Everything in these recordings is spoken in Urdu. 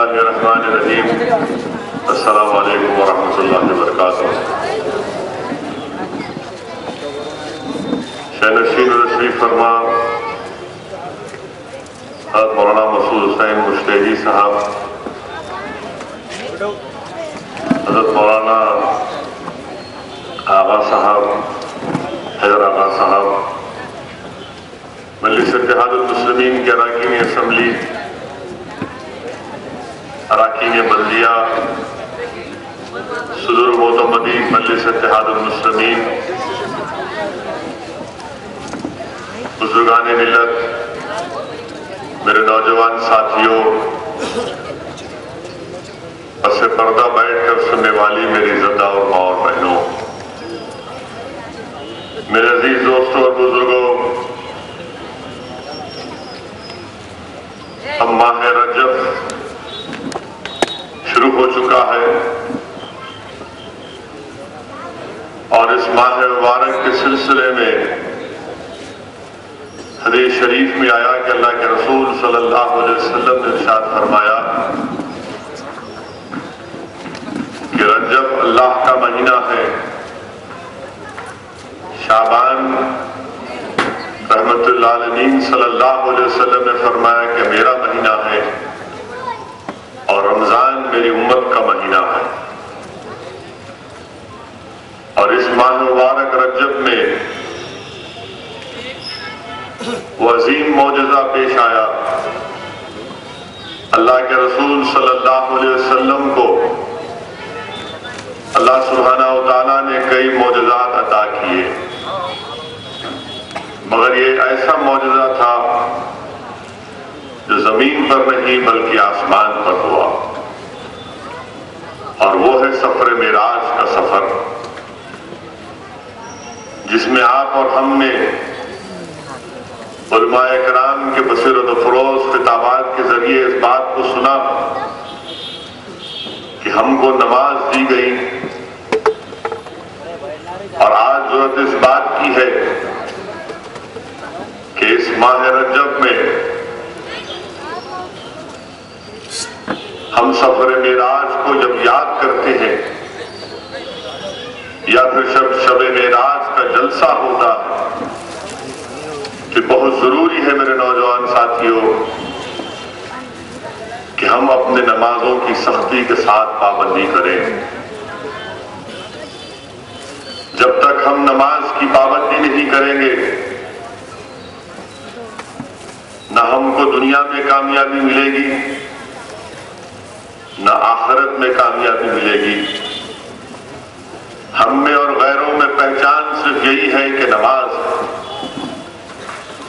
اللہ الرحمن الرحیم۔ السلام علیکم ورحمۃ اللہ وبرکاتہ۔ شہنشین تشریف فرما حضرت مولانا مسعود حسین مشتیقی صاحب، حضرت مولانا آغا صاحب، حیدر آغا صاحب، مجلس اتحاد المسلمین کے اراکین اسمبلی، اراکین بلدیہ، صدور معتمدین مجلس اتحاد المسلمین، بزرگان ملت، میرے نوجوان ساتھیوں، پس پردہ بیٹھ کر سننے والی میری عزتدار اور ماں اور بہنوں، میرے عزیز دوستوں اور بزرگوں، اب ماہ رجب شروع ہو چکا ہے اور اس ماہ مبارک کے سلسلے میں حدیث شریف میں آیا کہ اللہ کے رسول صلی اللہ علیہ وسلم نے ارشاد فرمایا کہ رجب اللہ کا مہینہ ہے، شعبان رحمت اللہ علیہ صلی اللہ علیہ وسلم نے فرمایا کہ میرا مہینہ ہے، اور رمضان میری امت کا مہینہ ہے۔ اور اس ماہ مبارک رجب میں وہ عظیم معجزہ پیش آیا، اللہ کے رسول صلی اللہ علیہ وسلم کو اللہ سبحانہ و تعالیٰ نے کئی معجزات عطا کیے، مگر یہ ایسا معجزہ تھا جو زمین پر نہیں بلکہ آسمان پر ہوا، اور وہ ہے سفر معراج کا سفر، جس میں آپ اور ہم نے علماء کرام کے بصیرت افروز خطابات کے ذریعے اس بات کو سنا کہ ہم کو نماز دی گئی، اور آج ضرورت اس بات کی ہے کہ اس ماہ رجب میں ہم سفر معراج کو جب یاد کرتے ہیں یا پھر شب معراج کا جلسہ ہوتا ہے، کہ بہت ضروری ہے میرے نوجوان ساتھیوں کہ ہم اپنے نمازوں کی سختی کے ساتھ پابندی کریں۔ جب تک ہم نماز کی پابندی نہیں کریں گے، نہ ہم کو دنیا میں کامیابی ملے گی، نہ آخرت میں کامیابی ملے گی۔ ہم میں اور غیروں میں پہچان صرف یہی ہے کہ نماز،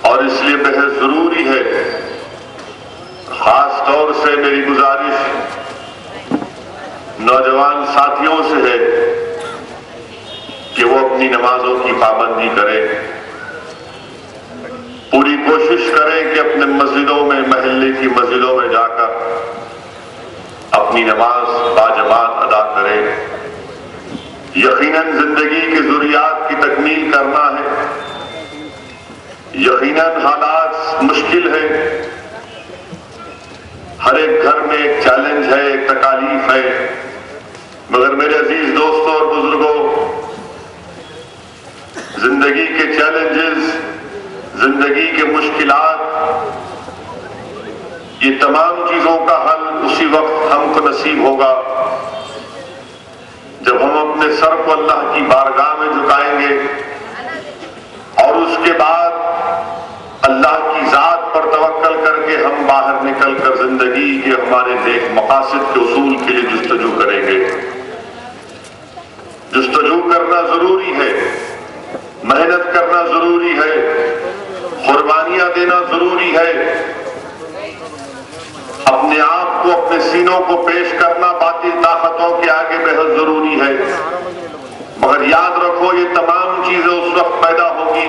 اور اس لیے بہت ضروری ہے، خاص طور سے میری گزارش نوجوان ساتھیوں سے ہے کہ وہ اپنی نمازوں کی پابندی کریں، پوری کوشش کریں کہ اپنے مسجدوں میں، محلے کی مسجدوں میں جا کر اپنی نماز باجماعت ادا کریں۔ یقیناً زندگی کی ضروریات کی تکمیل کرنا ہے، یقیناً حالات مشکل ہے، ہر ایک گھر میں ایک چیلنج ہے، ایک تکالیف ہے، مگر میرے عزیز دوستوں اور بزرگوں، زندگی کے چیلنجز، زندگی کے مشکلات، یہ تمام چیزوں کا حل اسی وقت ہم کو نصیب ہوگا جب ہم اپنے سر کو اللہ کی بارگاہ میں جھکائیں گے، اور اس کے بعد اللہ کی ذات پر توکل کر کے ہم باہر نکل کر زندگی کے ہمارے نیک مقاصد کے حصول کے لیے جستجو کریں گے۔ جستجو کرنا ضروری ہے، محنت کرنا ضروری ہے، قربانیاں دینا ضروری ہے، اپنے آپ کو، اپنے سینوں کو پیش کرنا باطل طاقتوں کے آگے بہت ضروری ہے، مگر یاد رکھو یہ تمام چیزیں اس وقت پیدا ہوگی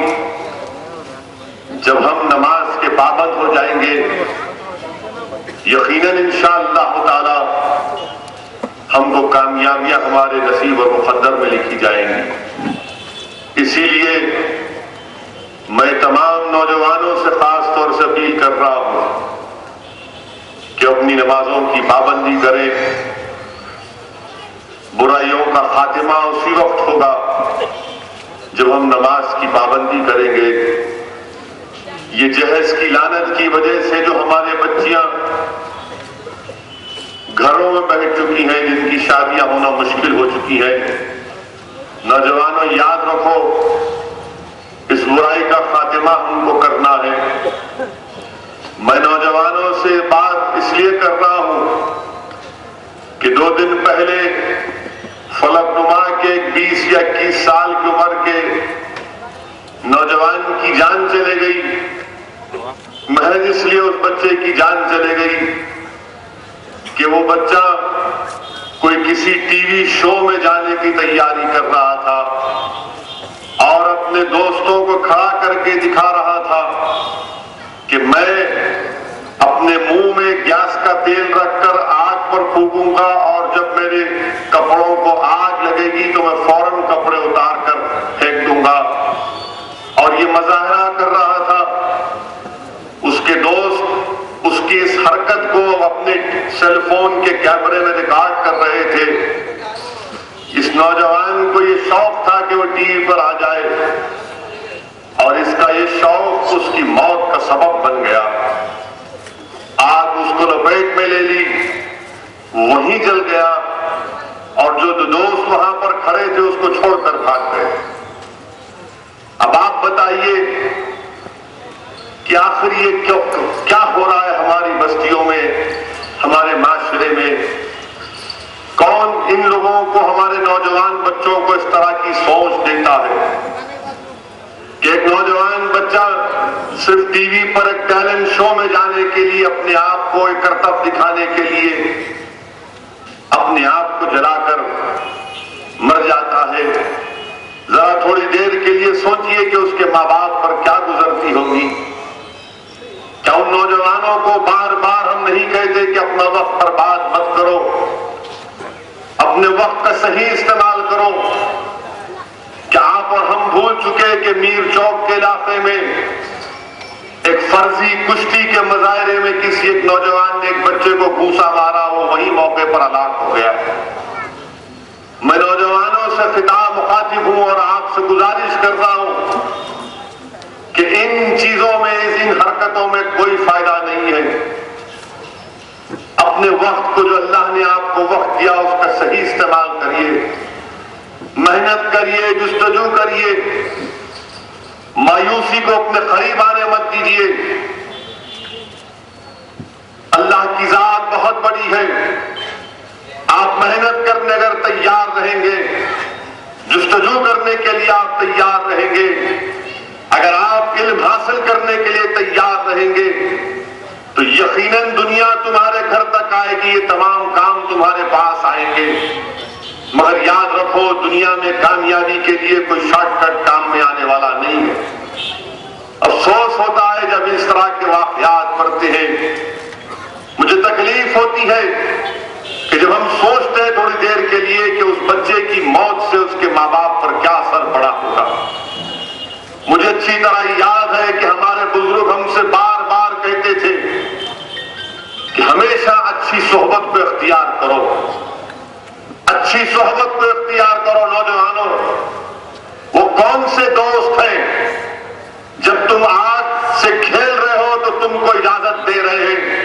جب ہم نماز کے پابند ہو جائیں گے۔ یقیناً انشاءاللہ تعالی ہم کو کامیابیاں ہمارے نصیب اور مقدر میں لکھی جائیں گی۔ اسی لیے میں تمام نوجوانوں سے خاص طور سے اپیل کر رہا ہوں کہ اپنی نمازوں کی پابندی کریں. برائیوں کا خاتمہ اسی وقت ہوگا جب ہم نماز کی پابندی کریں گے. یہ جہیز کی لعنت کی وجہ سے جو ہمارے بچیاں گھروں میں بیٹھ چکی ہیں، جن کی شادیاں ہونا مشکل ہو چکی ہیں، نوجوانوں یاد رکھو اس برائی کا خاتمہ ہم کو کرنا ہے. میں نوجوانوں سے بات اس لیے کر رہا ہوں کہ 2 دن پہلے فلک نما کے 20 یا 21 سال کی عمر کے نوجوان کی جان چلے گئی. محض اس لیے اس بچے کی جان چلے گئی کہ وہ بچہ کوئی کسی ٹی وی شو میں جانے کی تیاری کر رہا تھا اور اپنے دوستوں کو کھڑا کر کے دکھا رہا تھا کہ میں اپنے منہ میں گیس کا تیل رکھ کر آگ پر پھونکوں گا اور جب میرے کپڑوں کو آگ لگے گی تو میں فوراً کپڑے اتار کر پھینک دوں گا. اور یہ مظاہرہ کر رہا تھا. اس کے دوست اس کی اس حرکت کو اپنے سیل فون کے کیمرے میں ریکارڈ کر رہے تھے. اس نوجوان کو یہ شوق تھا کہ وہ ٹی وی پر آ جائے اور اس کا یہ شوق اس کی موت کا سبب بن گیا. آگ اس کو لپیٹ میں لے لی، وہیں جل گیا اور جو دوست وہاں پر کھڑے تھے اس کو چھوڑ کر بھاگ گئے. اب آپ بتائیے کہ آخر یہ کیا ہو رہا ہے ہماری بستیوں میں، ہمارے معاشرے میں؟ کون ان لوگوں کو، ہمارے نوجوان بچوں کو اس طرح کی سوچ دیتا ہے کہ ایک نوجوان بچہ صرف ٹی وی پر ایک ٹیلنٹ شو میں جانے کے لیے، اپنے آپ کو ایک کرتب دکھانے کے لیے اپنے آپ کو جلا کر مر جاتا ہے؟ ذرا تھوڑی دیر کے لیے سوچئے کہ اس کے ماں باپ پر کیا گزرتی ہوگی. کیا ان نوجوانوں کو بار بار ہم نہیں کہتے کہ اپنا وقت برباد مت کرو، اپنے وقت کا صحیح استعمال کرو؟ کیا آپ اور ہم بھول چکے کہ میر چوک کے علاقے میں ایک فرضی کشتی کے مظاہرے میں کسی ایک نوجوان نے ایک بچے کو گھوسا مارا، وہ وہی موقع پر ہلاک ہو گیا؟ میں نوجوانوں سے خطاب مخاطب ہوں اور آپ سے گزارش کر رہا ہوں کہ ان چیزوں میں، ان حرکتوں میں کوئی فائدہ نہیں ہے. اپنے وقت کو جو اللہ نے آپ کو وقت دیا اس کا صحیح استعمال کریے، محنت کریے، جستجو کریے، مایوسی کو اپنے قریب آنے مت دیجیے. اللہ کی ذات بہت بڑی ہے. آپ محنت کرنے اگر تیار رہیں گے، جستجو کرنے کے لیے آپ تیار رہیں گے، اگر آپ علم حاصل کرنے کے لیے تیار رہیں گے تو یقیناً دنیا تمہارے گھر تک آئے گی، یہ تمام کام تمہارے پاس آئیں گے. مگر یاد رکھو دنیا میں کامیابی کے لیے کوئی شارٹ کٹ کام میں آنے والا نہیں ہے. افسوس ہوتا ہے جب اس طرح کے واقعات پڑھتے ہیں. مجھے تکلیف ہوتی ہے کہ جب ہم سوچتے ہیں تھوڑی دیر کے لیے کہ اس بچے کی موت سے اس کے ماں باپ پر کیا اثر پڑا ہوگا. مجھے اچھی طرح یاد ہے کہ ہمارے بزرگ ہم سے بار بار کہتے تھے کہ ہمیشہ اچھی صحبت کو اختیار کرو، اچھی صحبت کو اختیار کرو. نوجوانوں، وہ کون سے دوست ہیں جب تم آگ سے کھیل رہے ہو تو تم کو اجازت دے رہے ہیں؟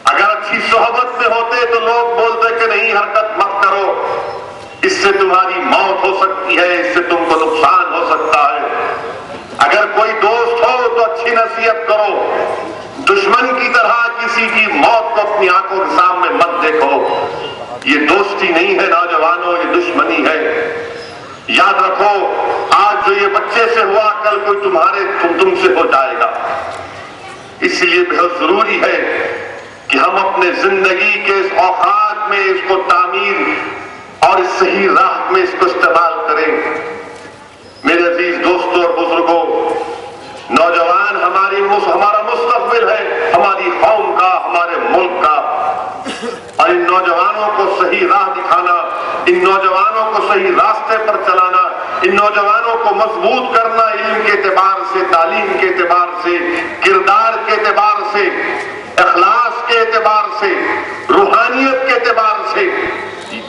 اگر اچھی صحبت میں ہوتے تو لوگ بولتے کہ نہیں حرکت مت کرو، اس سے تمہاری موت ہو سکتی ہے، اس سے تم کو نقصان ہو سکتا ہے. اگر کوئی دوست ہو تو اچھی نصیحت کرو، دشمن کی طرح کسی کی موت کو اپنی آنکھوں کے سامنے مت دیکھو. یہ دوستی نہیں ہے نوجوانوں، یہ دشمنی ہے. یاد رکھو آج جو یہ بچے سے ہوا کل کوئی تم سے ہو جائے گا. اس لیے بہت ضروری ہے کہ ہم اپنے زندگی کے اس اوقات میں اس کو تعمیر اور اس صحیح راہ میں اس کو استعمال کریں. میرے عزیز دوستوں اور بزرگوں، نوجوان ہمارا مستقبل ہے، ہماری قوم کا، ہمارے ملک کا. اور ان نوجوانوں کو صحیح راہ دکھانا، ان نوجوانوں کو صحیح راستے پر چلانا، ان نوجوانوں کو مضبوط کرنا، علم کے اعتبار سے، تعلیم کے اعتبار سے، کردار کے اعتبار سے. اخلاص کے اعتبار سے، روحانیت کے اعتبار سے،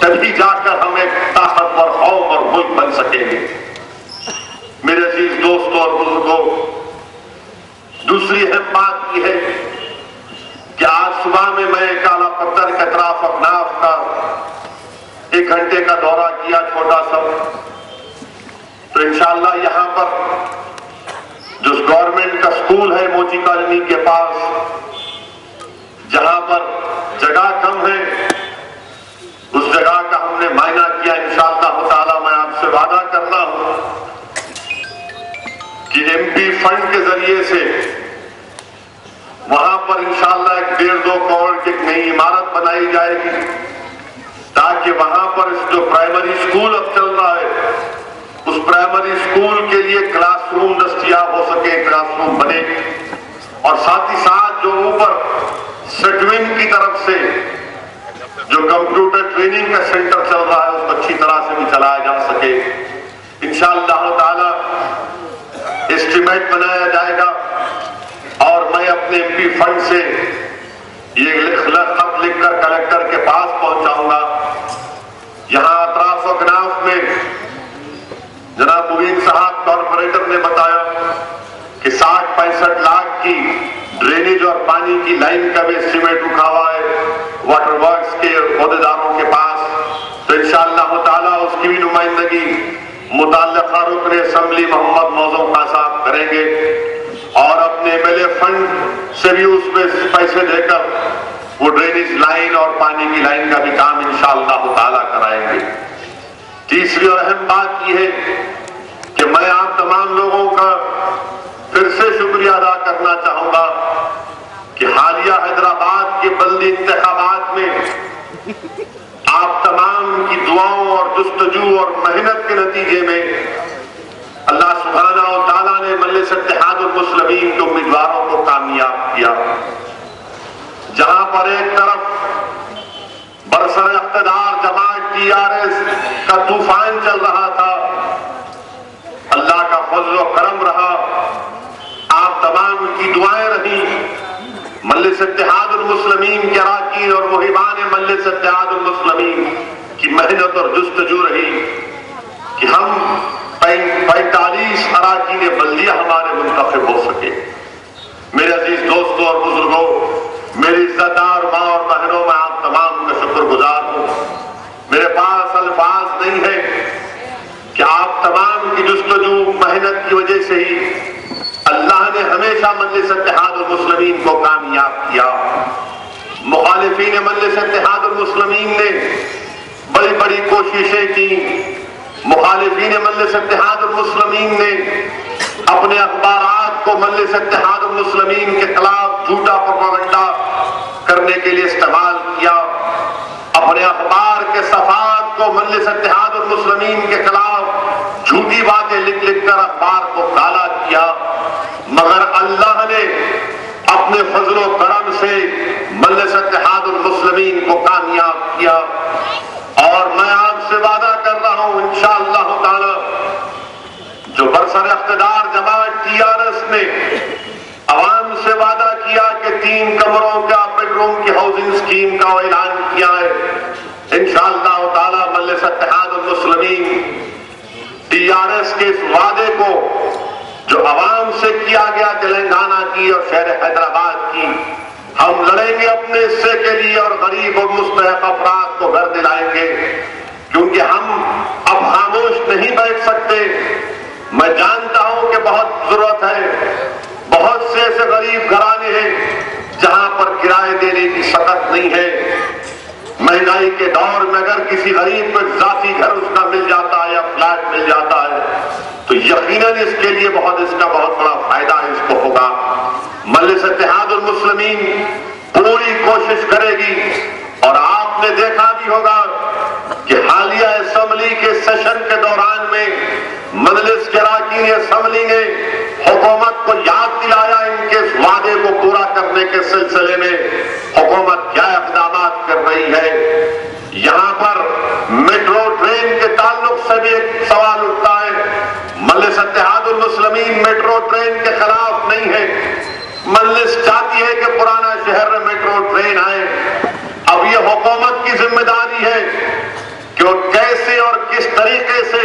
تبھی جا کر ہم ایک طاقتور قوم اور ملک بن سکیں گے۔ میرے عزیز دوستوں اور بزرگوں، دوسری اہم بات یہ ہے کہ آج صبح میں کالا پتھر کے اطراف اکناف کا 1 گھنٹے کا دورہ کیا چھوٹا سا، تو انشاءاللہ یہاں پر جو گورنمنٹ کا سکول ہے موچی کالونی کے پاس، جہاں پر جگہ کم ہے، اس جگہ کا ہم نے معائنہ کیا۔ انشاءاللہ تعالی میں آپ سے وعدہ کرتا ہوں کہ MP فنڈ کے ذریعے سے وہاں پر انشاءاللہ 1.5-2 کروڑ کی ایک نئی عمارت بنائی جائے گی، تاکہ وہاں پر جو پرائمری سکول اب چل رہا ہے، اس پرائمری سکول کے لیے کلاس روم دستیاب ہو سکے، کلاس روم بنے، اور ساتھ ہی ساتھ جو اوپر سٹوین کی طرف سے جو کمپیوٹر ٹریننگ کا سینٹر چل رہا ہے، اس کو اچھی طرح سے بھی چلایا جا سکے۔ انشاءاللہ تعالی اسٹیمیٹ بنایا جائے گا، اور میں اپنے MP فنڈ سے یہ خط لکھ کر کلکٹر کے پاس پہنچاؤں گا۔ یہاں اطراف و کناف میں جناب مبین صاحب کارپوریٹر نے بتایا کہ 60-65 لاکھ کی ڈرینیج اور پانی کی لائن کا بھی اسٹیمیٹ رکھا ہوا ہے واٹر ورکس کے عہدیداروں کے پاس، تو انشاءاللہ تعالی اس کی بھی نمائندگی متعلقہ رکن اسمبلی محمد موزوں خان صاحب کریں گے، اور اپنے MLA فنڈ سے بھی اس میں پیسے دے کر وہ ڈرینیج لائن اور پانی کی لائن کا بھی کام انشاءاللہ تعالی کرائیں گے۔ تیسری اور اہم بات یہ ہے کہ میں آپ تمام لوگوں کا پھر سے شکریہ ادا کرنا چاہوں گا کہ حالیہ حیدرآباد کے بلدی انتخابات میں آپ تمام کی دعاؤں اور جستجو اور محنت کے نتیجے میں اللہ سبحانہ و تعالیٰ نے مجلس اتحاد المسلمین کے امیدواروں کو کامیاب کیا۔ جہاں پر ایک طرف برسر اقتدار جماعت TRS کا طوفان چل رہا تھا، اللہ کا فضل و کرم رہا، آپ تمام کی دعائیں رہیں، مجلس اتحاد المسلمین کے اراکین اور محبان مجلس اتحاد المسلمین کی محنت اور جستجو رہی کہ ہم 45 اراکین بلدیہ ہمارے منتخب ہو سکے۔ میرے عزیز دوستوں اور بزرگوں، میری عزت دار ماں اور بہنوں، میں آپ تمام کا شکر گزار ہوں۔ میرے پاس الفاظ نہیں ہے کہ آپ تمام کی جستجو محنت کی وجہ سے ہی اللہ نے ہمیشہ مجلس اتحاد المسلمین کو کامیاب کیا۔ مخالفین مجلس اتحاد المسلمین نے بڑی بڑی کوششیں کی، مخالفین مجلس اتحاد المسلمین نے اپنے اخبارات کو مجلس اتحاد المسلمین کے خلاف جھوٹا پروپیگنڈا کرنے کے لیے استعمال کیا، اپنے اخبار کے صفحات کو مجلس اتحاد المسلمین کے خلاف جھوٹی باتیں لکھ لکھ کر اخبار کو کالا کیا، مگر اللہ نے اپنے فضل و کرم سے مجلس اتحاد المسلمین کو کامیاب کیا۔ اور میں آپ سے وعدہ کر رہا ہوں انشاءاللہ تعالی، جو برسر اقتدار جماعت TRS نے عوام سے وعدہ کیا کہ 3 کمروں کا بیڈ روم کی ہاؤسنگ اسکیم کا اعلان کیا ہے، انشاءاللہ تعالی مجلس اتحاد المسلمین TRS کے اس وعدے کو جو عوام سے کیا گیا تلنگانہ کی اور شہر حیدرآباد کی، ہم لڑیں گے اپنے حصے کے لیے اور غریب اور مستحق افراد کو گھر دلائیں گے، کیونکہ ہم اب خاموش نہیں بیٹھ سکتے۔ میں جانتا ہوں کہ بہت ضرورت ہے، بہت سے ایسے غریب گھرانے ہیں جہاں پر کرائے دینے کی سخت نہیں ہے۔ مہنگائی کے دور میں اگر کسی غریب کو ذاتی گھر اس کا مل جاتا ہے یا فلیٹ مل جاتا ہے تو یقیناً اس کے لیے اس کا بہت بڑا فائدہ اس کو ہوگا۔ مجلس اتحاد المسلمین پوری کوشش کرے گی، اور آپ نے دیکھا بھی ہوگا کہ حالیہ اسمبلی کے سیشن کے دوران میں مجلس کے اراکین اسمبلی نے حکومت کو یاد دلایا ان کے اس وعدے کو پورا کرنے کے سلسلے میں حکومت کیا اقدامات کر رہی ہے۔ یہاں پر میٹرو ٹرین کے تعلق سے بھی ایک سوال اٹھتا ہے۔ مجلس اتحاد المسلمین میٹرو ٹرین کے خلاف نہیں ہے، مجلس چاہتی ہے کہ پرانا شہر میں میٹرو ٹرین آئے. اب یہ حکومت کی ذمہ داری ہے کہ وہ کیسے اور کس طریقے سے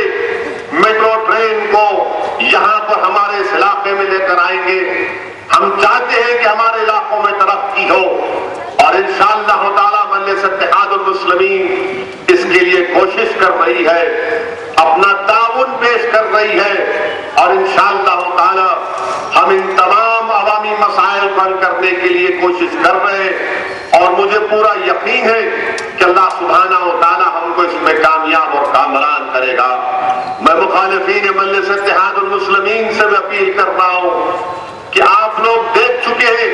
میٹرو ٹرین کو یہاں پر ہمارے اس علاقے میں لے کر آئیں گے. ہم چاہتے ہیں کہ ہمارے علاقوں میں ترقی ہو اور انشاءاللہ تعالی مجلس اتحاد المسلمین اس کے لیے کوشش کر رہی ہے, اپنا تعاون پیش کر رہی ہے, اور انشاءاللہ تعالی ہم ان تمام عوامی مسائل کو حل کرنے کے لیے کوشش کر رہے ہیں. اور مجھے پورا یقین ہے کہ اللہ سبحانہ و تعالی ہم کو اس میں کامیاب اور کامران کرے گا. میں مخالفین مجلس اتحاد المسلمین سے بھی اپیل کر رہا ہوں کہ آپ لوگ دیکھ چکے ہیں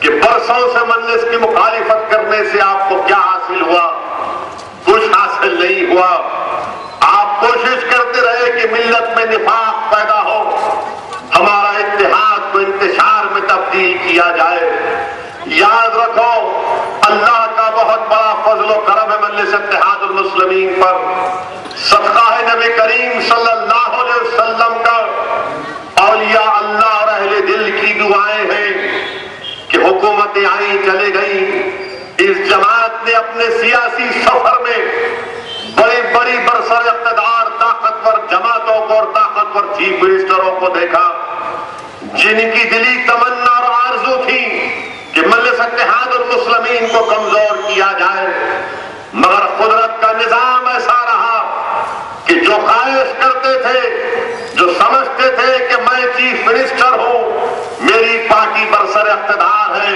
کہ برسوں سے مجلس کی مخالفت کرنے سے آپ کو کیا حاصل ہوا. کچھ حاصل نہیں ہوا. آپ کوشش کرتے رہے کہ ملت میں نفاق پیدا ہو, ہمارا اتحاد کو انتشار میں تبدیل کیا جائے. یاد رکھو اللہ کا بہت بڑا فضل و کرم ہے مجلس اتحاد المسلمین پر. صدقہ ہے نبی کریم صلی اللہ علیہ وسلم کا, اولیاء اللہ اور اہل دل کی دعائیں ہیں کہ حکومتیں آئیں چلے گئیں, اس جماعت نے اپنے سیاسی سفر میں بڑی بڑی برسر اقتدار طاقتور جماعتوں کو اور طاقتور چیف منسٹروں کو دیکھا جن کی دلی تمنا اور آرزو تھی کہ مجلس اتحاد المسلمین کو کمزور کیا جائے, مگر قدرت کا نظام ایسا رہا کہ جو خواہش کرتے تھے, جو سمجھتے تھے کہ میں چیف منسٹر ہوں, میری پارٹی برسر اقتدار ہے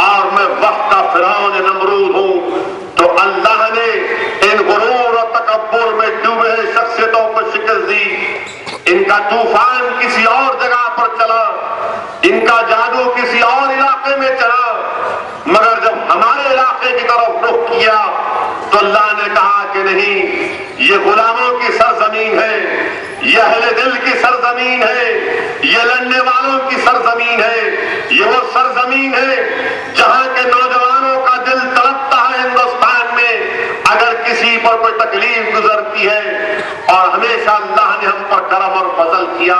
اور میں وقت کا فرعون نمرود ہوں, تو اللہ نے ان غرور اور تکبر میں ڈوبے شخصیتوں کو شکست دی. ان کا طوفان کسی اور جگہ پر چلا, ان کا جادو کسی اور علاقے میں چلا, مگر جب ہمارے علاقے کی طرف رخ کیا تو اللہ نے کہا کہ نہیں, یہ غلاموں کی سرزمین ہے, یہ اہل دل کی سرزمین ہے, یہ لڑنے والوں کی سرزمین ہے, یہ وہ سرزمین ہے جہاں کے نوجوانوں کا دل تڑپتا ہے ہندوستان میں اگر کسی پر کوئی تکلیف گزرتی ہے, اور ہمیشہ اللہ نے ہم پر کرم اور فضل کیا.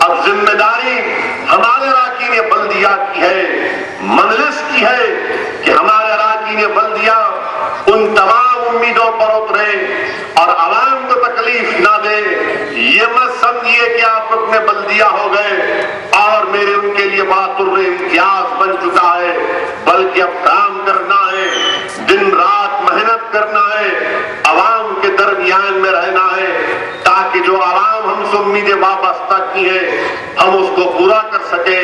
اب ذمہ داری ہمارے اراکین بلدیہ کی ہے, مجلس کی ہے کہ ہمارے اراکین بلدیہ ان تمام امیدوں پر اترے اور عوام کو تکلیف نہ دے. یہ مت سمجھیے کہ آپ رکن بلدیہ ہو گئے اور میرے ان کے لیے بات امتیاز بن چکا ہے, بلکہ اب کام کرنا ہے, دن رات محنت کرنا ہے, عوام کے درمیان میں رہنا ہے, تاکہ جو عوام ہم سے امیدیں وابستہ کی ہیں ہم اس کو پورا کر سکیں.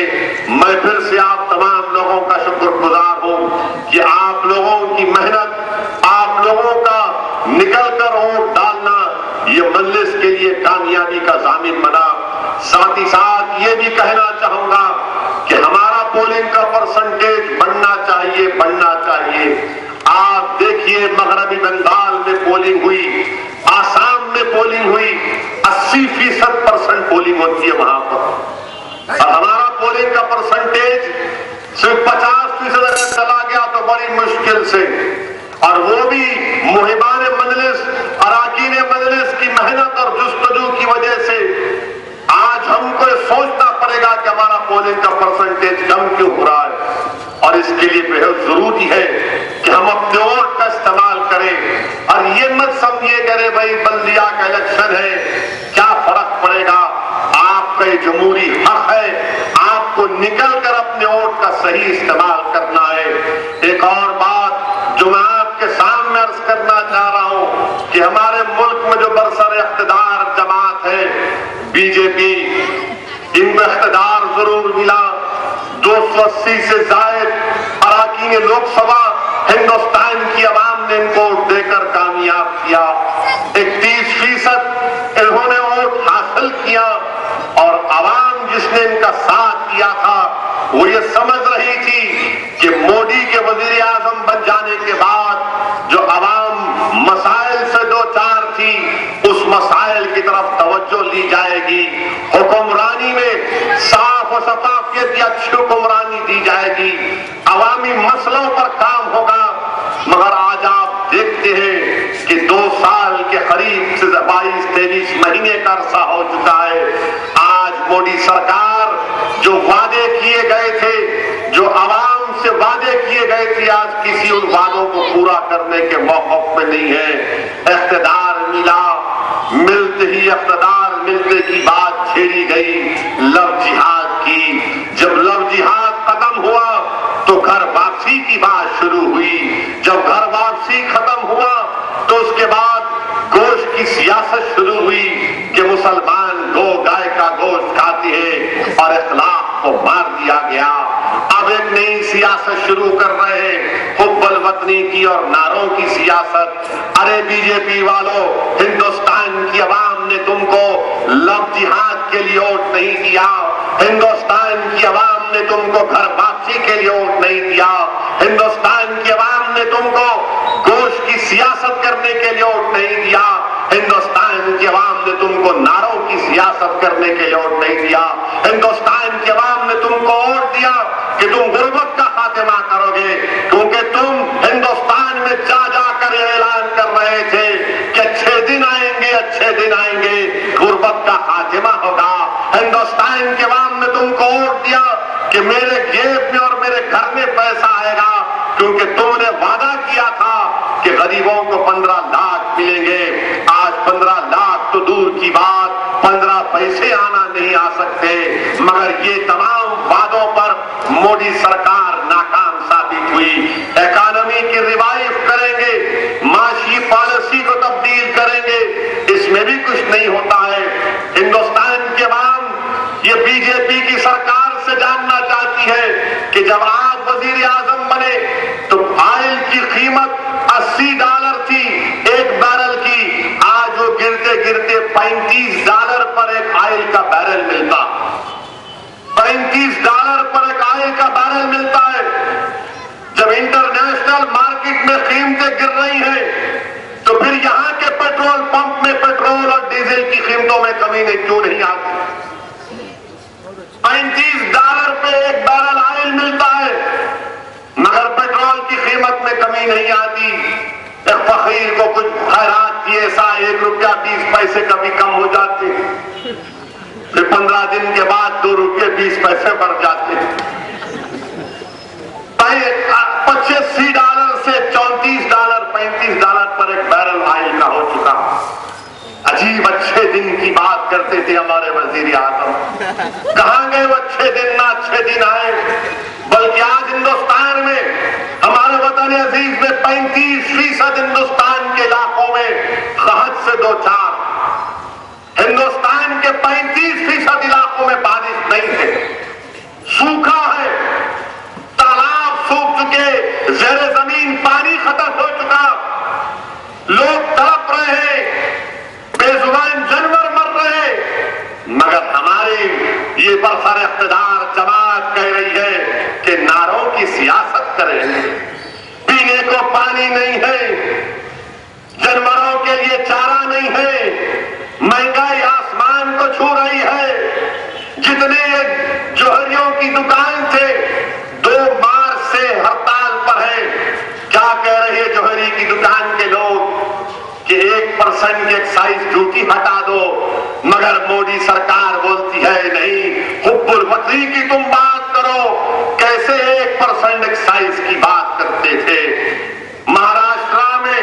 میں پھر سے آپ تمام لوگوں کا شکر گزار ہوں کہ آپ لوگوں کی محنت, آپ لوگوں کا نکل کر ووٹ ڈالنا یہ مجلس کے لیے کامیابی کا ضامن بنا. ساتھ ہی ساتھ یہ بھی کہنا چاہوں گا کہ ہمارا پولنگ کا پرسنٹیج بڑھنا چاہیے. آپ دیکھیے مغربی بنگال میں پولنگ ہوئی, آسام میں پولنگ ہوئی, 80% پولنگ ہوتی ہے وہاں پر, اور ہمارا پولنگ کا پرسنٹیج صرف 50% اگر چلا گیا تو بڑی مشکل سے, اور وہ بھی محبان مجلس, اراکین مجلس کی محنت اور جستجو کی وجہ سے. آج ہم کو سوچنا پڑے گا کہ ہمارا پولنگ کا پرسنٹیج کم کیوں ہو رہا ہے, اور اس کے لیے بہت ضروری ہے کہ ہم اپنے ووٹ کا استعمال کریں. اور یہ مت سمجھیے کہ ارے بھائی بلدیہ کا الیکشن ہے کیا فرق پڑے گا, آپ کا یہ جمہوری حق ہے, آپ کو نکل کر اپنے ووٹ کا صحیح استعمال کرنا ہے. ایک اور بات جو میں آپ کے سامنے عرض کرنا چاہ رہا ہوں کہ ہمارے ملک میں جو برسر اقتدار جماعت ہے بی جے پی, ان کو اقتدار ضرور ملا, 280 سے زائد اراکین لوک سبھا ہندوستان کی عوام نے ان کو ووٹ دے کر کامیاب کیا. 31% انہوں نے ووٹ حاصل کیا, اور عوام جس نے ان کا ساتھ دیا تھا وہ یہ سمجھ رہی تھی کہ مودی کے وزیر اعظم بن جانے کے بعد جو عوام مسائل سے دو چار تھی اس مسائل کی طرف توجہ لی جائے گی, حکمرانی میں صاف و شفافیت کی اچھی حکمرانی دی جائے گی, عوامی مسئلوں پر کام ہوگا. مگر آج آپ دیکھتے ہیں کہ 2 سال کے قریب سے 22-23 مہینے کا عرصہ ہو چکا ہے. آج مودی سرکار جو وعدے کیے گئے تھے، جو عوام سے وعدے کیے گئے تھے، آج کسی ان وعدوں کو پورا کرنے کے موقف میں نہیں ہے۔ اقتدار ملا، ملتے ہی اقتدار ملتے کی بات چھیڑی گئی لو جہاد کی۔ جب لو جہاد ختم ہوا تو گھر واپسی کی بات شروع ہوئی۔ جب گھر واپسی ختم ہوا تو اس کے بعد گوشت کی سیاست شروع ہوئی کہ مسلمان گائے کا گوشت کھاتے ہیں اور اخلاق کو مار دیا گیا۔ اب ایک نئی سیاست شروع کر رہے ہیں، حب الوطنی کی اور نعروں کی سیاست۔ ارے بی جے پی والوں، ہندوستان کی عوام نے تم کو لو جہاد کے لیے ووٹ نہیں دیا، ہندوستان کی عوام نے تم کو گھر واپسی کے لیے ووٹ نہیں دیا، ہندوستان کی عوام نے تم کو گوشت کی سیاست کرنے کے لیے ووٹ نہیں دیا، ہندوستان کی عوام نے تم کو نعروں کی سیاست کرنے کے لیے ووٹ نہیں دیا، ہندوستان کی عوام نے تم کو ووٹ دیا کہ تم غربت کا خاتمہ کرو گے، کیونکہ تم ہندوستان میں جا جا کر اعلان کر رہے تھے کہ اچھے دن آئیں گے، اچھے دن آئیں گے، غربت کا خاتمہ ہوگا۔ ہندوستان کے عوام نے تم کو ووٹ دیا کہ میرے جیب میں اور میرے گھر میں پیسہ آئے گا، کیونکہ تم نے وعدہ کیا تھا کہ غریبوں کو 15 لاکھ ملیں گے۔ آج 15 لاکھ تو دور کی بات، 15 پیسے آنا نہیں آ سکتے، مگر یہ تمام وعدوں پر مودی سرکار ناکام ثابت ہوئی۔ اکانومی کی ریوائیو کریں گے، معاشی پالیسی کو تبدیل کریں گے، اس میں بھی کچھ نہیں ہوتا ہے۔ ہندوستان کے عوام یہ بی جے پی کی سرکار سے جاننا چاہتی ہے کہ جب آپ وزیر اعظم بنے تو آئل کی قیمت $80 تھی ایک بیرل کی، آج وہ گرتے گرتے $35 پر ایک آئل کا بیرل ملتا، $35 پر ایک آئل کا بیرل ملتا ہے۔ جب انٹرنیشنل مارکیٹ میں قیمتیں گر رہی ہیں تو پھر یہاں کے پیٹرول پمپ میں پیٹرول اور ڈیزل کی قیمتوں میں کمی کیوں نہیں آتی؟ $35 پہ ایک بیرل آئل ملتا ہے مگر پیٹرول کی قیمت میں کمی نہیں آتی۔ ایک فقیر کو کچھ خیرات کی ایسا $1.20 کبھی کم ہو جاتے، پھر 15 دن کے بعد $2.20 بڑھ جاتے، $85 سے $34 $35 پر ایک بیرل آئل کا ہو چکا۔ عجیب اچھے دن کی بات کرتے تھے ہمارے وزیر اعظم، کہاں گئے وہ اچھے دن؟ نہ اچھے دن آئے، بلکہ آج ہندوستان میں ہمارے وطن عزیز میں 35% ہندوستان کے علاقوں میں قحط سے دوچار، ہندوستان کے 35% علاقوں میں بارش نہیں ہے، سوکھا ہے، تالاب سوکھ چکے، زیر زمین پانی ختم ہو چکا، لوگ تڑپ رہے ہیں، بے زبان جانور مر رہے، مگر ہماری یہ برسر اقتدار جماعت کہہ رہی ہے کہ نعروں کی سیاست کریں، پینے کو پانی نہیں ہے، جانوروں کے لیے چارہ نہیں ہے، مہنگائی آسمان کو چھو رہی ہے۔ جتنے جوہریوں کی دکان تھے 2 مارچ سے ہڑتال پر ہے، کیا کہہ رہے ہیں جوہری کی دکان کے لوگ کہ 1% کی ایکسائز ڈیوٹی ہٹا دو، مگر مودی سرکار بولتی ہے نہیں، حب الوطنی کی تم بات کرو، کیسے 1% ایکسائز کی بات کرتے تھے۔ مہاراشٹرا میں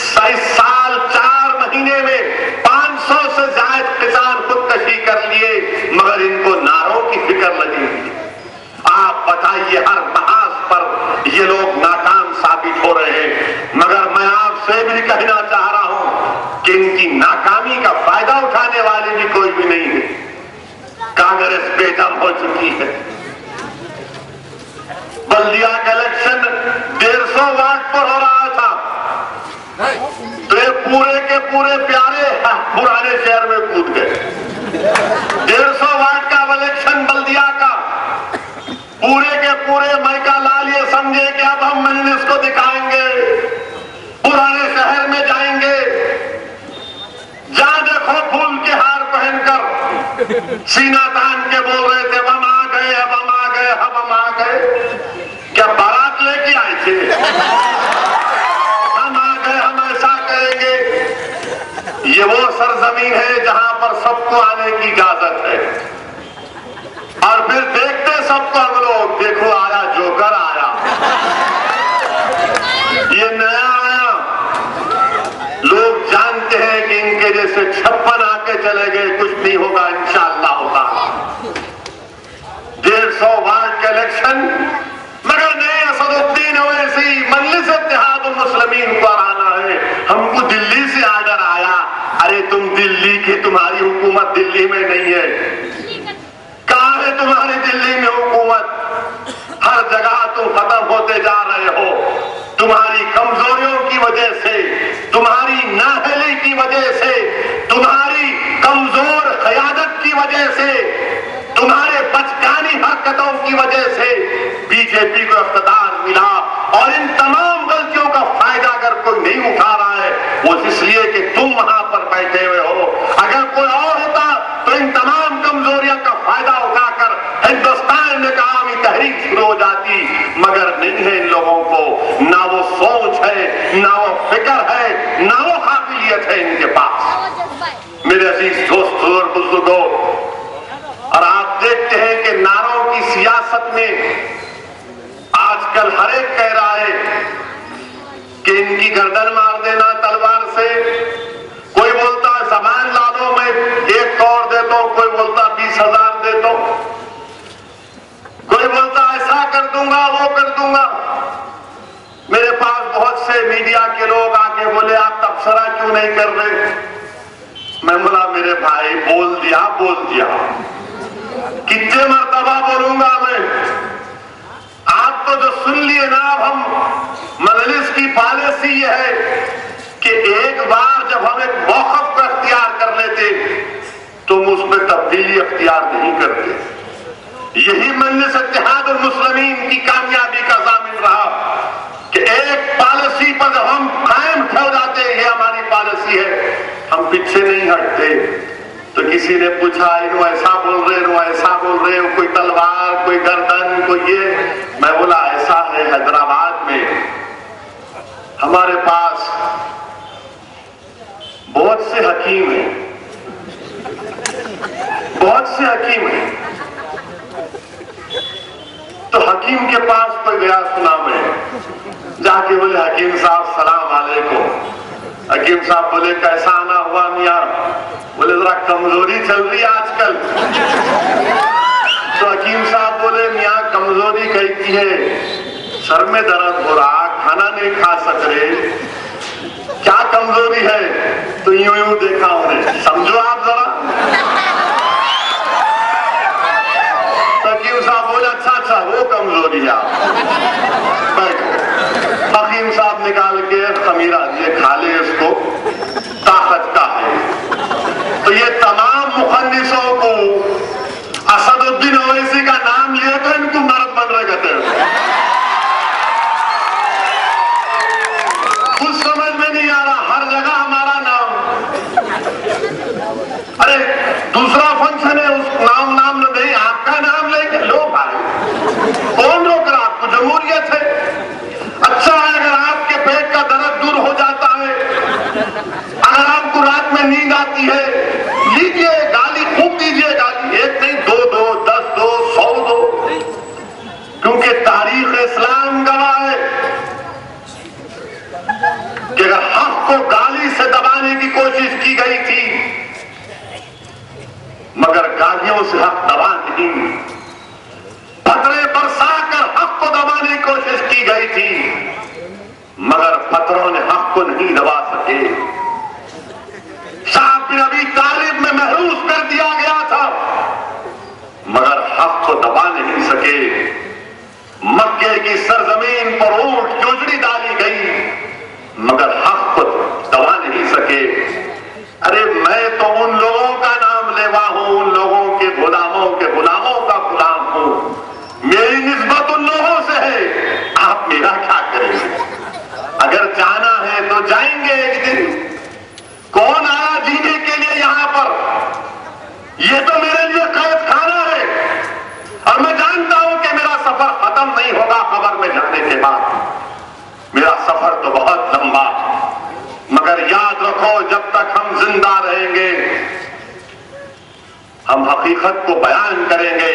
27 سال 4 مہینے میں 500 سے زائد کسان خودکشی کر لیے، مگر ان کو نعروں کی فکر لگی ہوئی۔ آپ بتائیے، ہر محاذ پر یہ لوگ ناکام ثابت ہو رہے ہیں، مگر میں آپ سے بھی کہنا چاہ رہا ہوں کہ ان کی ناکامی کا فائدہ اٹھانے والے بھی کوئی بھی نہیں ہے۔ کانگریس بے دم ہو چکی ہے۔ بلدیہ کا الیکشن 150 واٹ پر ہو رہا تھا تو یہ پورے کے پورے پیارے پرانے شہر میں کود گئے۔ 150 واٹ کا الیکشن بلدیہ کا، پورے کے پورے مائکا لال یہ سمجھے کہ اب ہم مجلس کو دکھائیں گے، پرانے شہر میں جائیں گے، جہاں دیکھو پھول کے ہار پہن کر سینہ تان کے بول رہے تھے ہم آ گئے، اب ہم آ گئے، اب ہم آ گئے۔ کیا بارات لے کے آئے تھے؟ ہم آ گئے، ہم ایسا کریں گے۔ یہ وہ سرزمین ہے جہاں پر سب کو آنے کی اجازت ہے، اور پھر دیکھتے سب کو ہم لوگ، دیکھو آیا جوکر آیا، یہ نیا آیا۔ لوگ جانتے ہیں کہ ان کے جیسے 56 آ کے چلے گئے، کچھ نہیں ہوگا انشاءاللہ ہوگا۔ 150 وارڈ کے الیکشن، مگر نہیں، اسد الدین اویسی مجلس اتحاد المسلمین کو آنا ہے۔ ہم کو دلی سے آرڈر آیا، ارے تم دلی کی، تمہاری حکومت دلی میں نہیں ہے۔ کہاں ہے تمہاری دلی میں حکومت؟ ہر جگہ تم ختم ہوتے جا رہے ہو، تمہاری کمزوریوں کی وجہ سے، تمہاری نااہلی کی وجہ سے، تمہاری کمزور قیادت کی وجہ سے، تمہارے بچکانی حرکتوں کی وجہ سے بی جے پی کو اقتدار ملا۔ اور ان تمام غلطیوں کا فائدہ اگر کوئی نہیں اٹھا رہا ہے، وہ اس لیے کہ تم وہاں پر بیٹھے ہوئے ہو۔ اگر کوئی اور ہوتا تو ان تمام کمزوریوں کا فائدہ اٹھا کر ہندوستان میں عوامی تحریک شروع ہو جاتی، مگر نہیں ہے ان لوگوں کو، نہ وہ سوچ ہے، نہ وہ فکر ہے، نہ وہ قابلیت ہے ان کے پاس۔ میرے عزیز دوستوں اور بزرگوں، اور آپ دیکھتے ہیں کہ نعروں کی سیاست میں آج کل ہر ایک کہہ رہا ہے کہ ان کی گردن مار دینا تلوار سے۔ کوئی بولتا ہے زبان لا دو، میں 1 کروڑ دیتا ہوں، کوئی بولتا 20,000 دیتا ہوں، کوئی بولتا ایسا کر دوں گا، وہ کر دوں گا۔ میرے پاس بہت سے میڈیا کے لوگ آ کے بولے آپ تبصرہ کیوں نہیں کر رہے؟ میں بولا میرے بھائی بول دیا، کتنے مرتبہ بولوں گا میں؟ آپ تو جو سن لیے نا، اب ہم مجلس کی پالیسی یہ ہے کہ ایک بار جب ہم ایک موقف کو اختیار کر لیتے تو ہم اس میں تبدیلی اختیار نہیں کرتے۔ یہی مجلس اتحاد المسلمین کی کامیابی کا ضامن رہا کہ ایک پالیسی پر جب ہم قائم ہو جاتے، یہ ہماری پالیسی ہے، ہم پیچھے نہیں ہٹتے۔ تو کسی نے پوچھا انہوں ایسا بول رہے، انہوں ایسا بول رہے، کوئی تلوار، کوئی گردن، کوئی یہ۔ میں بولا ایسا ہے، حیدرآباد میں ہمارے پاس بہت سے حکیم ہیں، بہت سے حکیم ہیں۔ تو حکیم کے پاس کوئی گیا، سنا میں، جا کے بولے حکیم صاحب سلام علیکم۔ حکیم صاحب بولے کیسا آنا ہوا میاں؟ بولے ذرا کمزوری چل رہی آج کل۔ تو حکیم صاحب بولے میاں کمزوری کہتی ہے، سر میں درد ہو رہا، کھانا نہیں کھا سک رہے، کیا کمزوری ہے؟ تو یوں دیکھا انہیں، سمجھو آپ ذرا۔ تو حکیم صاحب بولے اچھا وہ کمزوری ہے آپ، بیٹھو۔ حکیم صاحب نکال کے خمیرہ دیے، کھا لے اس کو، طاقت کا ہے۔ تو یہ تمام مخنثوں کو اسد الدین اویسی کا نام لیے تو ان کو مرد بن رہے کہتے ہیں۔ کچھ سمجھ میں نہیں آ رہا، ہر جگہ ہمارا نام۔ ارے دوسرا فنکشن ہے، اس نام نہیں، آپ کا نام لے کے لو بھائی، کون روک رہا آپ کو؟ جمہوریت ہے۔ اچھا ہے اگر آپ کے پیٹ کا درد دور ہو جاتا ہے، اگر آپ کو رات میں نیند آتی ہے، لیجیے گالی، خوب دیجیے گالی، 1 نہیں 2 دو، 10 دو، 100 دو، کیونکہ تاریخ اسلام گواہ ہے کہ اگر حق کو گالی سے دبانے کی کوشش کی گئی تھی، مگر گالیوں سے حق دبا نہیں، پتھرے برسا کر حق کو دبانے کی کوشش کی گئی تھی، مگر پتھروں نے حق کو نہیں دبا سکے۔ شاہ بن ابی طالب میں محروس کر دیا گیا تھا، مگر حق کو دبا نہیں سکے۔ مکے کی سرزمین پر اونٹ کی اجڑی ڈالی گئی، مگر حق کو دبا نہیں سکے۔ ارے میں تو ان لوگوں کا نام لیوا ہوں، ان لوگوں کے غلاموں کا غلام ہوں، میری نسبت ان لوگوں سے ہے، آپ میرا کیا کریں گے؟ اگر جانا ہے تو جائیں گے ایک دن۔ کون آیا جینے کے لیے یہاں پر؟ یہ تو میرے لیے قید خانہ ہے، اور میں جانتا ہوں کہ میرا سفر ختم نہیں ہوگا قبر میں جانے کے بعد۔ میرا سفر تو بہت لمبا، مگر یاد رکھو جب تک ہم زندہ رہیں گے ہم حقیقت کو بیان کریں گے۔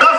10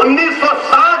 1960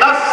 10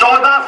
14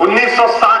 1960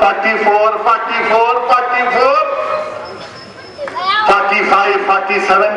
44, 44, 44, 45, 47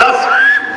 10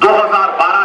2012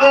2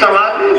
44।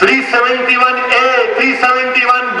371A, 371B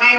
3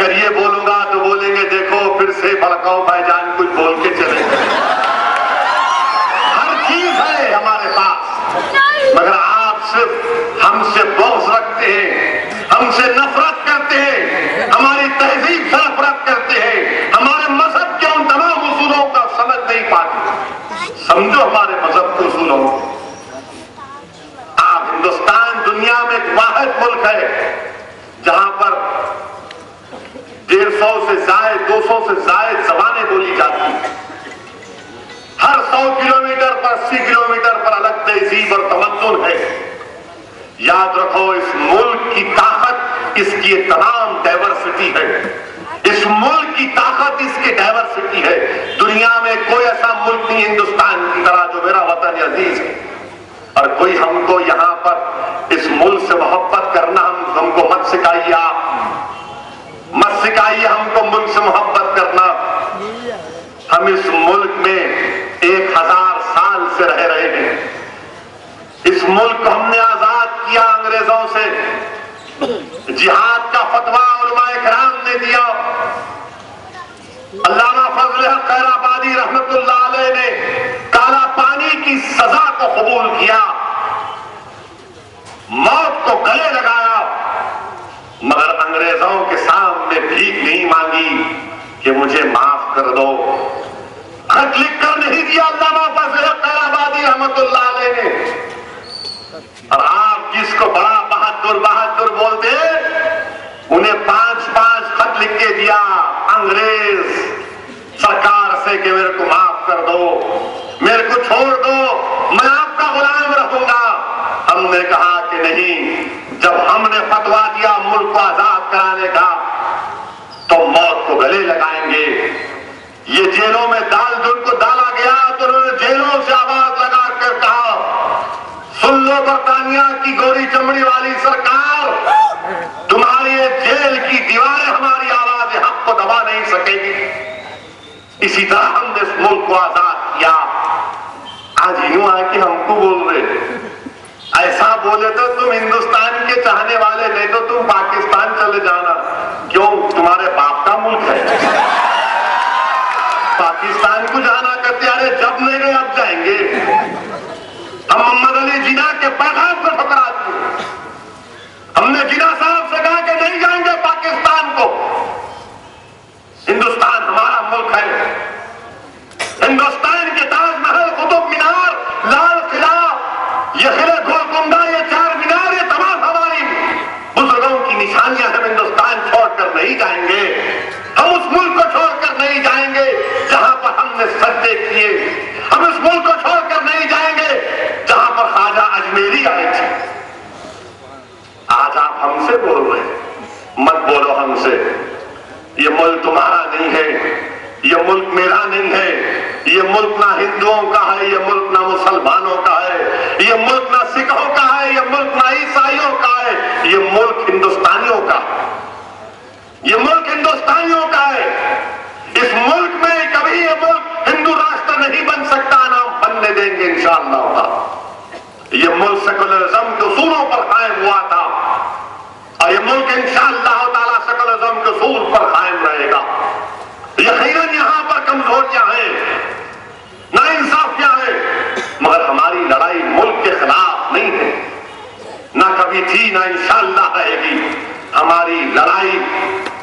اگر یہ بولوں گا تو بولیں گے دیکھو پھر سے بھڑکاؤ بھائی جان کچھ بول کے چلے گئے. ہر چیز ہے ہمارے پاس، مگر آپ صرف ہم سے بغض رکھتے ہیں، ہم سے نفرت کرتے ہیں، ہماری تہذیب سے نفرت کرتے ہیں، ہمارے مذہب کے ان تمام اصولوں کا سمجھ نہیں پاتے. سمجھو ہمارے مذہب کے اصولوں. آپ ہندوستان دنیا میں ایک واحد ملک ہے جہاں پر 150 سے زائد 200 سے زائد زبانیں بولی جاتی ہیں. ہر 100 کلومیٹر پر 80 کلومیٹر پر الگ تہذیب اور تمدن ہے. یاد رکھو اس ملک کی طاقت اس کی تمام ڈائیورسٹی ہے. اس ملک کی طاقت اس کی ڈائیورسٹی ہے. دنیا میں کوئی ایسا ملک نہیں ہندوستان کی طرح جو میرا وطن عزیز ہے. اور کوئی ہم کو یہاں پر اس ملک سے محبت کرنا ہم کو مت سکھائیے. آپ مت سکھائیے ہم کو ملک سے محبت کرنا. ہم اس ملک میں 1000 سال سے رہ رہے ہیں. اس ملک کو ہم نے آزاد کیا انگریزوں سے. جہاد کا فتویٰ علماء کرام نے دیا. علامہ فضل حق خیرآبادی رحمت اللہ علیہ نے کالا پانی کی سزا کو قبول کیا، موت کو گلے لگایا، مگر انگریزوں کے سامنے بھیک نہیں مانگی کہ مجھے معاف کر دو. خط لکھ کر نہیں دیا علامہ فضل حق خیرآبادی رحمت اللہ علیہ نے. اور آپ جس کو بڑا بہادر بہادر بولتے انہیں 5 خط لکھ کے دیا انگریز سرکار سے کہ میرے کو معاف کر دو، میرے کو چھوڑ دو، میں آپ کا غلام رہوں گا. ہم نے کہا کہ نہیں، جب ہم نے فتویٰ دیا ملک کو آزاد کرانے کا تو موت کو گلے لگائیں گے. یہ جیلوں میں جن کو ڈالا گیا تو انہوں نے جیلوں سے آواز لگا کر کہا سن لو برطانیہ کی گوری چمڑی والی سرکار، تمہاری جیل کی دیواریں ہماری آواز حق کو دبا نہیں سکے گی. اسی طرح ہم نے اس ملک کو آزاد کیا. آج یوں آ کے ہم کو بول رہے ایسا بولے تو تم ہندوستان کے چاہنے والے نہیں تو تم پاکستان چلے جانا. کیوں؟ تمہارے باپ کا ملک ہے. پاکستان کو جانا کہتے ارے جب نہیں گئے اب جائیں گے. ہم محمد علی جناح کے پیغام کو ٹھکراتے ہیں. ہم نے جناح صاحب سے کہا کہ نہیں جائیں گے پاکستان کو. ہندوستان ہمارا ملک ہے. ہندوستان کے تاج محل، قطب مینار، لال قلعہ، یہ قلعہ گولکنڈہ، یہ 4 مینار، یہ تمام ہماری بزرگوں کی نشانیاں. ہم ہندوستان چھوڑ کر نہیں جائیں گے. ہم اس ملک کو چھوڑ کر نہیں جائیں گے جہاں پر ہم نے سجدے کیے. ہم اس ملک کو چھوڑ کر نہیں جائیں گے جہاں پر خواجہ اجمیری آئے تھے. آج آپ ہم سے بول رہے ہیں، مت بولو ہم سے. یہ ملک تمہارا نہیں ہے، یہ ملک میرا نہیں ہے. یہ ملک نہ ہندوؤں کا ہے، یہ ملک نہ مسلمانوں کا ہے، یہ ملک نہ سکھوں کا ہے، یہ ملک نہ عیسائیوں کا ہے. یہ ملک ہندوستانیوں کا، یہ ملک ہندوستانیوں کا ہے. اس ملک میں کبھی یہ ملک ہندو راشٹر نہیں بن سکتا، نہ ہم بننے دیں گے انشاءاللہ. یہ ملک سیکولرزم کے اصولوں پر قائم ہوا تھا اور یہ ملک انشاءاللہ تعالی سیکولرزم کے اصول پر قائم رہے گا. یقیناً یہاں پر کمزوریاں ہیں، ناانصافیاں ہیں، مگر ہماری لڑائی ملک کے خلاف نہیں ہے، نہ کبھی تھی نہ انشاءاللہ رہے گی. ہماری لڑائی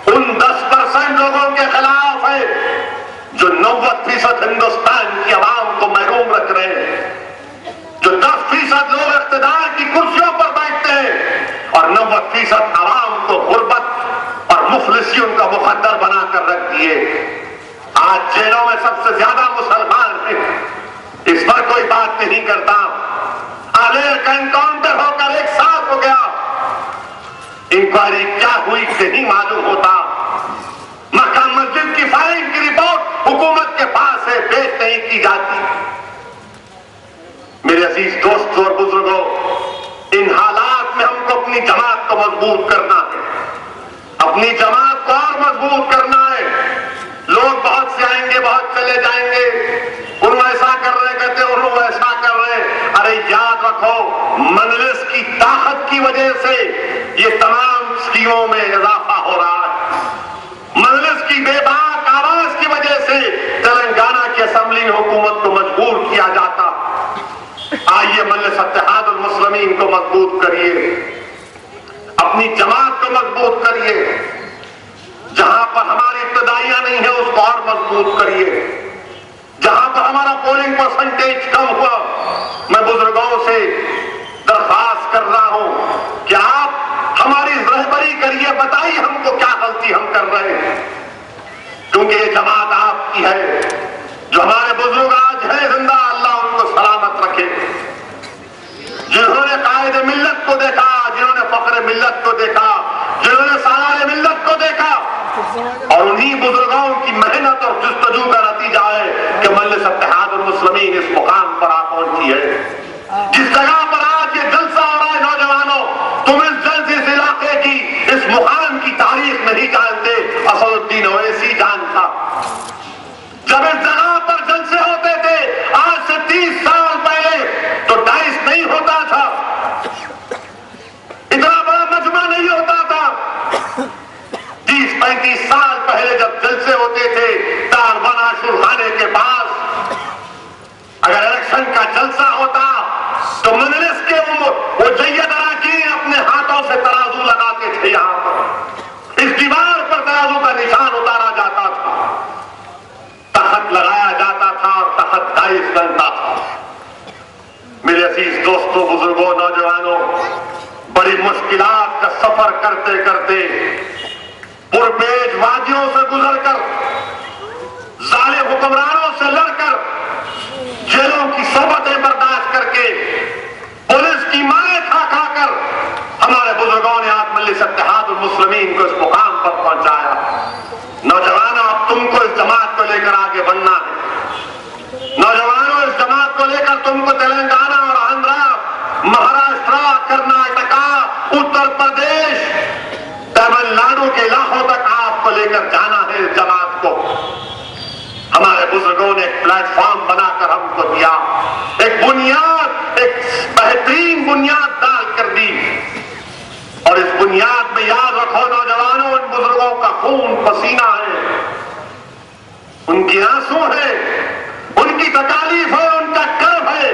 ان 10% لوگوں کے خلاف ہے جو 90% ہندوستان کی عوام کو محروم رکھ رہے ہیں. جو 10% لوگ اقتدار کی کرسیوں پر بیٹھتے ہیں اور 90% عوام کو غربت اور مفلسیوں کا مقدر بنا کر رکھ دیے. آج جیلوں میں سب سے زیادہ مسلمان ہیں، اس پر کوئی بات نہیں کرتا. آلیر کا انکاؤنٹر ہو کر 1 سال ہو گیا، انکوائری کیا ہوئی نہیں معلوم ہوتا. مکہ مسجد کی فائرنگ کی رپورٹ حکومت کے پاس ہے، پیش نہیں کی جاتی. میرے عزیز دوستوں اور بزرگوں، ان حالات میں ہم کو اپنی جماعت کو مضبوط کرنا ہے، اپنی جماعت کو اور مضبوط کرنا ہے. لوگ بہت سے آئیں گے، بہت چلے جائیں گے، انہوں ایسا کر رہے کہتے انہوں ایسا کر رہے. ارے یاد رکھو مجلس کی طاقت کی وجہ سے یہ تمام اسکیموں میں اضافہ ہو رہا ہے. مجلس اتحاد المسلمین کو مضبوط کریے، اپنی جماعت کو مضبوط کریے، جہاں پر ہماری ابتدائیاں نہیں ہے اس کو اور مضبوط کریے، جہاں پر ہمارا پولنگ پرسنٹیج کم ہوا میں بزرگوں سے درخواست کر رہا ہوں کہ آپ ہماری رہبری کریے، بتائیے ہم کو کیا غلطی ہم کر رہے ہیں، کیونکہ یہ جماعت آپ کی ہے۔ جو ہمارے بزرگ آج ہیں زندہ، اللہ ان کو سلامت رکھے، جنہوں نے قائد ملت کو دیکھا، جنہوں نے فخر ملت کو دیکھا، جنہوں نے سالار ملت کو دیکھا، اور انہی بزرگوں کی محنت اور جستجو کا نتیجہ ہے کہ مجلس اتحاد المسلمین اس مقام پر آ پہنچی ہے۔ جس جگہ پر آج یہ جلسہ ہو رہا ہے نوجوانوں، تم اس جلسے اس علاقے کی، اس مقام کی تاریخ نہیں جانتے، اسد الدین اویسی جانتا۔ جب اس جگہ پر جلسے ہوتے تھے آج سے 30 سال پہلے تو ڈائس نہیں ہوتا تھا، اتنا بڑا مجمع نہیں ہوتا تھا۔ 30-35 سال پہلے جب جلسے ہوتے تھے داربن عاشور خانے کے پاس، اگر الیکشن کا جلسہ ہوتا تو مجلس کے وہ جید اراکین اپنے ہاتھوں سے ترازو لگاتے تھے، یہاں پر اس دیوار پر ترازو کا نشان اتارا جاتا تھا، تخت لگایا جاتا تھا اور تخت ڈائس بنتا تھا۔ میرے عزیز دوستوں، بزرگوں، نوجوانوں، بڑی مشکلات کا سفر کرتے کرتے، پرپیچ وادیوں سے گزر کر، ظالم حکمرانوں سے لڑ کر، جیلوں کی صحبتیں برداشت کر کے، پولیس کی مائیں کھا کھا کر، ہمارے بزرگوں نے آج مجلس اتحاد المسلمین کو اس مقام پر پہنچایا۔ نوجوانوں، اب تم کو اس جماعت کو لے کر آگے بڑھنا ہے۔ نوجوانوں، اس جماعت کو لے کر تم کو تلنگانہ اور آندھرا، مہاراشٹرا، کرناٹکا، اتر پردیش، تمل ناڈو کے علاقوں تک آپ کو لے کر جانا ہے اس جماعت کو۔ ہمارے بزرگوں نے ایک پلیٹ فارم بنا کر ہم کو دیا، ایک بنیاد، ایک بہترین بنیاد ڈال کر دی، اور اس بنیاد میں یاد رکھو نوجوانوں، ان بزرگوں کا خون پسینہ ہے، ان کی آنسو ہے، ان کی تکالیف ہے، ان کا کرب ہے،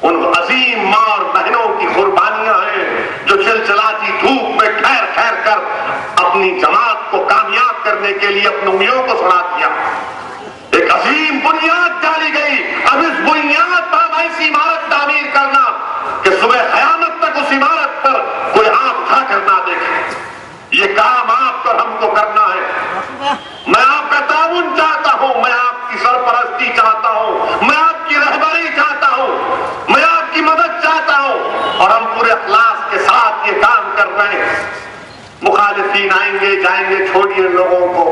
ان عظیم ماں اور بہنوں کی قربانیاں ہیں جو چلچلاتی دھوپ میں ٹھہر ٹھہر کر اپنی جماعت کو کامیاب کرنے کے لیے اپنی انگلیوں کو سڑا دیا۔ ایک عظیم بنیاد ڈالی گئی، اب اس بنیاد پر ہم ایسی عمارت تعمیر کرنا کہ صبح قیامت تک اس عمارت پر کوئی آنکھ اٹھا کر نہ دیکھے۔ یہ کام آپ پر ہم کو کرنا ہے۔ میں آپ کا تعاون چاہتا ہوں، میں آپ کی سرپرستی چاہتا ہوں، میں آپ کی رہبری چاہتا ہوں، میں آپ کی مدد چاہتا ہوں، اور ہم پورے اخلاص کے ساتھ یہ کام کر رہے ہیں۔ مخالفین آئیں گے جائیں گے، چھوڑیے لوگوں کو،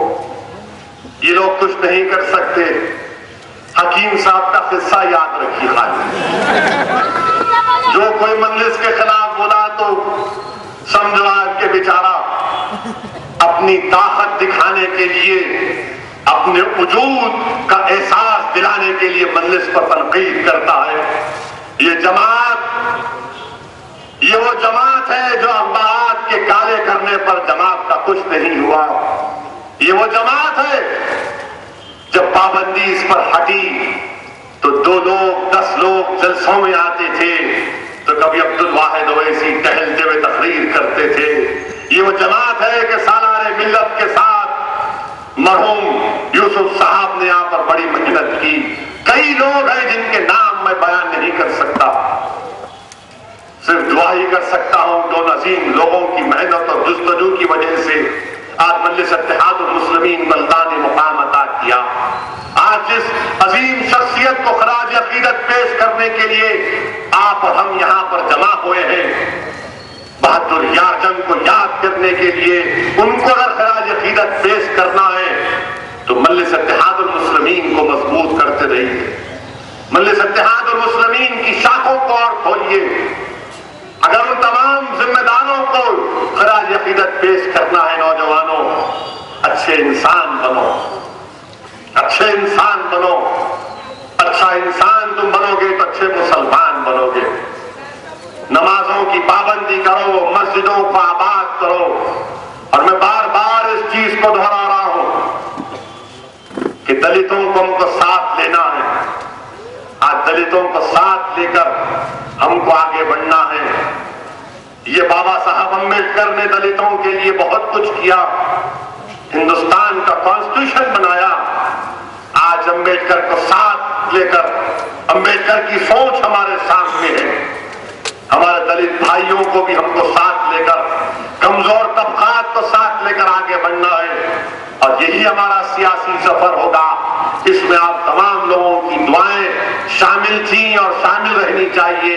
یہ لوگ کچھ نہیں کر سکتے۔ حکیم صاحب کا قصہ یاد رکھیے، جو کوئی مجلس کے خلاف بولا تو سمجھو آج کے بیچارہ اپنی طاقت دکھانے کے لیے، اپنے وجود کا احساس دلانے کے لیے مجلس پر تنقید کرتا ہے۔ یہ وہ جماعت ہے جو اخبارات کے کالے کرنے پر جماعت کا کچھ نہیں ہوا۔ یہ وہ جماعت ہے جب پابندی اس پر ہٹی تو 2 لوگ 10 لوگ جلسوں میں آتے تھے، تو کبھی عبد الواحد اویسی ٹہلتے ہوئے تقریر کرتے تھے۔ یہ وہ جماعت ہے کہ سالار ملت کے ساتھ مرحوم یوسف صاحب نے یہاں پر بڑی محنت کی۔ کئی لوگ ہیں جن کے نام میں بیان نہیں کر سکتا، صرف دعا ہی کر سکتا ہوں کہ ان عظیم لوگوں کی محنت اور جستجو کی وجہ سے آج مجلس اتحاد المسلمین کو اللہ نے مقام عطا کیا۔ آج جس عظیم شخصیت کو خراج عقیدت پیش کرنے کے لیے آپ اور ہم یہاں پر جمع ہوئے ہیں، بہادر یار جنگ کو یاد کرنے کے لیے ان کو اگر خراج عقیدت پیش کرنا ہے تو مجلس اتحاد المسلمین کو مضبوط کرتے رہیے، مجلس اتحاد المسلمین کی شاخوں کو اور کھولیے۔ اگر ان تمام ذمہ داروں کو خراج عقیدت پیش کرنا ہے، نوجوانوں، اچھے انسان بنو، اچھے انسان بنو۔ اچھا انسان تم بنو گے تو اچھے مسلمان بنو گے۔ نمازوں کی پابندی کرو، مسجدوں کو آباد کرو، اور میں بار بار اس چیز کو دہرا رہا ہوں کہ دلتوں کو ہم کو ساتھ لینا ہے۔ آج دلتوں کو ساتھ لے کر ہم کو آگے بڑھنا ہے۔ یہ بابا صاحب امبیڈکر نے دلتوں کے لیے بہت کچھ کیا، ہندوستان کا کانسٹیٹیوشن بنایا۔ آج امبیڈکر کو ساتھ لے کر، امبیڈکر کی سوچ ہمارے سامنے ہے، ہمارے دلت بھائیوں کو بھی ہم کو ساتھ لے کر، کمزور طبقات کو ساتھ لے کر آگے بڑھنا ہے، اور یہی ہمارا سیاسی سفر ہوگا۔ اس میں آپ تمام لوگوں کی دعائیں شامل تھیں اور شامل رہنی چاہیے۔